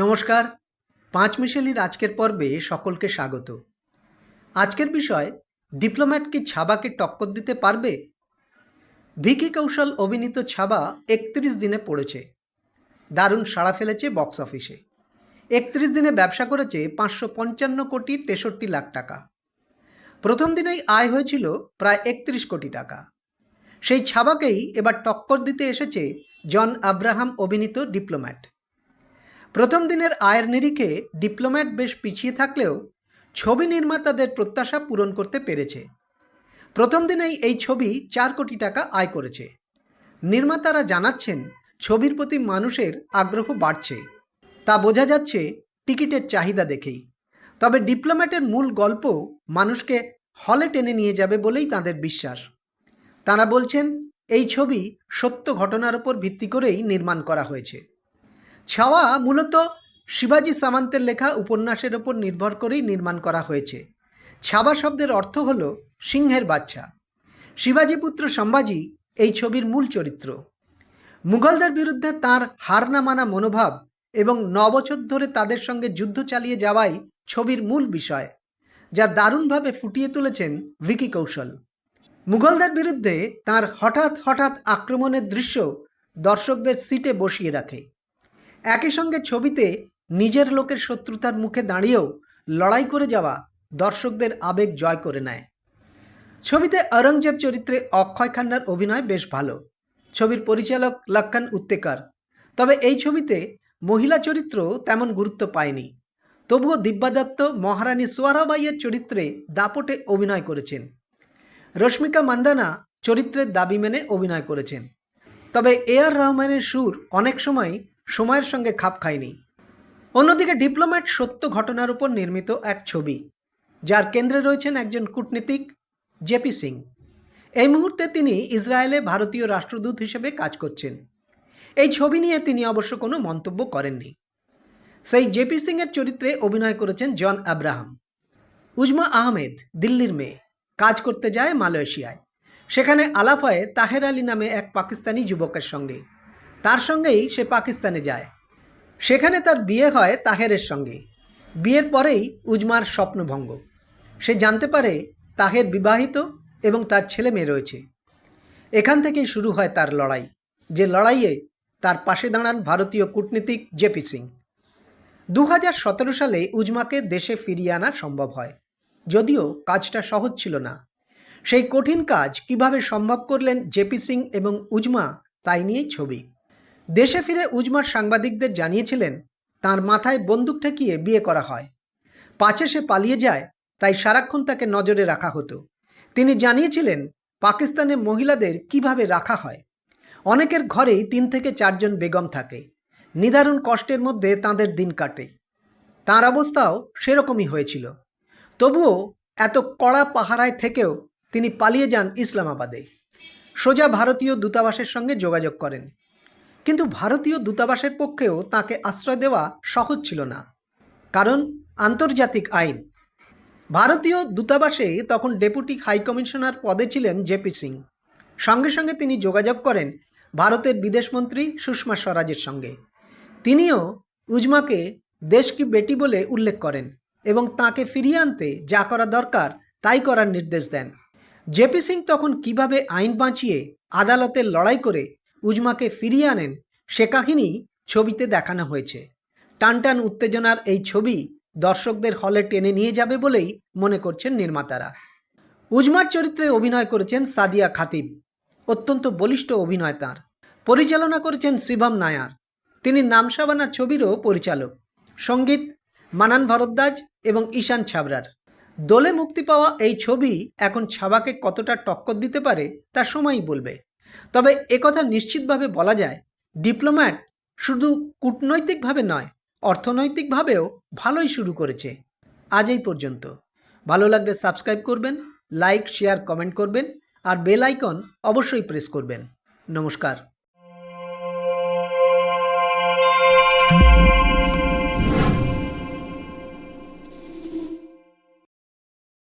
নমস্কার। পাঁচমিশালির আজকের পর্বে সকলকে স্বাগত। আজকের বিষয়, ডিপ্লোম্যাট কি ছাবাকে টক্কর দিতে পারবে? ভিকি কৌশল অভিনীত ছাবা ৩১ দিনে পড়েছে। দারুণ সাড়া ফেলেছে বক্স অফিসে। ৩১ দিনে ব্যবসা করেছে ৫৫৫ কোটি ৬৩ লাখ টাকা। প্রথম দিনেই আয় হয়েছিল প্রায় ৩১ কোটি টাকা। সেই ছাবাকেই এবার টক্কর দিতে এসেছে জন আব্রাহাম অভিনীত ডিপ্লোম্যাট। প্রথম দিনের আয়ের নিরিখে ডিপ্লোম্যাট বেশ পিছিয়ে থাকলেও ছবি নির্মাতাদের প্রত্যাশা পূরণ করতে পেরেছে। প্রথম দিনেই এই ছবি ৪ কোটি টাকা আয় করেছে। নির্মাতারা জানাচ্ছেন ছবির প্রতি মানুষের আগ্রহ বাড়ছে। তা বোঝা যাচ্ছে টিকিটের চাহিদা দেখেই। তবে ডিপ্লোম্যাটের মূল গল্প মানুষকে হলে টেনে নিয়ে যাবে বলেই তাদের বিশ্বাস। তারা বলছেন এই ছবি সত্য ঘটনার উপর ভিত্তি করেই নির্মাণ করা হয়েছে। ছাওয়া মূলত শিবাজি সামন্তের লেখা উপন্যাসের ওপর নির্ভর করেই নির্মাণ করা হয়েছে। ছাবা শব্দের অর্থ হল সিংহের বাচ্চা। শিবাজি পুত্র সম্ভাজি এই ছবির মূল চরিত্র। মুঘলদের বিরুদ্ধে তাঁর হার না মানা মনোভাব এবং ৯ বছর ধরে তাদের সঙ্গে যুদ্ধ চালিয়ে যাওয়াই ছবির মূল বিষয়, যা দারুণভাবে ফুটিয়ে তুলেছেন ভিকি কৌশল। মুঘলদের বিরুদ্ধে তাঁর হঠাৎ হঠাৎ আক্রমণের দৃশ্য দর্শকদের সিটে বসিয়ে রাখে। একই সঙ্গে ছবিতে নিজের লোকের শত্রুতার মুখে দাঁড়িয়েও লড়াই করে যাওয়া দর্শকদের আবেগ জয় করে নেয়। ছবিতে অরঙ্গজেব চরিত্রে অক্ষয় খান্নার অভিনয় বেশ ভালো। ছবির পরিচালক লক্ষ্মণ উত্তেকর। তবে এই ছবিতে মহিলা চরিত্র তেমন গুরুত্ব পায়নি। তবুও দিব্যা দত্ত মহারানী সোয়ারাবাইয়ের চরিত্রে দাপটে অভিনয় করেছেন। রশ্মিকা মান্দানা চরিত্রের দাবি মেনে অভিনয় করেছেন। তবে এ.আর. রহমানের সুর অনেক সময় সময়ের সঙ্গে খাপ খায়নি। অন্যদিকে ডিপ্লোম্যাট সত্য ঘটনার উপর নির্মিত এক ছবি, যার কেন্দ্রে রয়েছেন একজন কূটনীতিক জেপি সিং। এই মুহূর্তে তিনি ইসরায়েলে ভারতীয় রাষ্ট্রদূত হিসেবে কাজ করছেন। এই ছবি নিয়ে তিনি অবশ্য কোনো মন্তব্য করেননি। সেই জেপি সিংয়ের চরিত্রে অভিনয় করেছেন জন আব্রাহাম। উজমা আহমেদ দিল্লির মেয়ে, কাজ করতে যায় মালয়েশিয়ায়। সেখানে আলাপ হয় তাহের আলী নামে এক পাকিস্তানি যুবকের সঙ্গে। তার সঙ্গেই সে পাকিস্তানে যায়। সেখানে তার বিয়ে হয় তাহেরের সঙ্গে। বিয়ের পরেই উজমার স্বপ্নভঙ্গ। সে জানতে পারে তাহের বিবাহিত এবং তার ছেলে মেয়ে রয়েছে। এখান থেকেই শুরু হয় তার লড়াই, যে লড়াইয়ে তার পাশে দাঁড়ান ভারতীয় কূটনীতিক জেপি সিং। ২০১৭ সালে উজমাকে দেশে ফিরিয়ে আনা সম্ভব হয়, যদিও কাজটা সহজ ছিল না। সেই কঠিন কাজ কিভাবে সম্ভব করলেন জেপি সিং এবং উজমা, তাই নিয়েই ছবি। দেশে ফিরে উজমার সাংবাদিকদের জানিয়েছিলেন তার মাথায় বন্দুক ঠেকিয়ে বিয়ে করা হয়। পাছে সে পালিয়ে যায়, তাই সারাক্ষণ তাকে নজরে রাখা হতো। তিনি জানিয়েছিলেন পাকিস্তানে মহিলাদের কিভাবে রাখা হয়। অনেকের ঘরেই ৩ থেকে ৪ জন বেগম থাকে। নিদারুণ কষ্টের মধ্যে তাঁদের দিন কাটে। তাঁর অবস্থাও সেরকমই হয়েছিল। তবুও এত কড়া পাহারায় থেকেও তিনি পালিয়ে যান ইসলামাবাদে। সোজা ভারতীয় দূতাবাসের সঙ্গে যোগাযোগ করেন। কিন্তু ভারতীয় দূতাবাসের পক্ষেও তাকে আশ্রয় দেওয়া সহজ ছিল না, কারণ আন্তর্জাতিক আইন। ভারতীয় দূতাবাসে তখন ডেপুটি হাইকমিশনার পদে ছিলেন জেপি সিং। সঙ্গে সঙ্গে তিনি যোগাযোগ করেন ভারতের বিদেশমন্ত্রী সুষমা স্বরাজের সঙ্গে। তিনিও উজমাকে দেশ কি বেটি বলে উল্লেখ করেন এবং তাকে ফিরিয়ে আনতে যা করা দরকার তাই করার নির্দেশ দেন। জেপি সিং তখন কিভাবে আইন বাঁচিয়ে আদালতের লড়াই করে উজমাকে ফিরিয়ে আনেন, সে কাহিনী ছবিতে দেখানো হয়েছে। টানটান উত্তেজনার এই ছবি দর্শকদের হলে টেনে নিয়ে যাবে বলেই মনে করছেন নির্মাতারা। উজমার চরিত্রে অভিনয় করেছেন সাদিয়া খাতিব। অত্যন্ত বলিষ্ঠ অভিনয় তাঁর। পরিচালনা করেছেন শিবম নায়ার। তিনি নামসাবানা ছবিরও পরিচালক। সঙ্গীত মানান ভরদ্বাজ এবং ঈশান ছাবরার। দোলে মুক্তি পাওয়া এই ছবি এখন ছাবাকে কতটা টক্কর দিতে পারে তা সময়ই বলবে। তবে একথা নিশ্চিতভাবে বলা যায়, ডিপ্লোম্যাট শুধু কূটনৈতিকভাবে নয়, অর্থনৈতিকভাবেও ভালোই শুরু করেছে। আজ এই পর্যন্ত। ভালো লাগলে সাবস্ক্রাইব করবেন, লাইক, শেয়ার, কমেন্ট করবেন আর বেল আইকন অবশ্যই প্রেস করবেন। নমস্কার।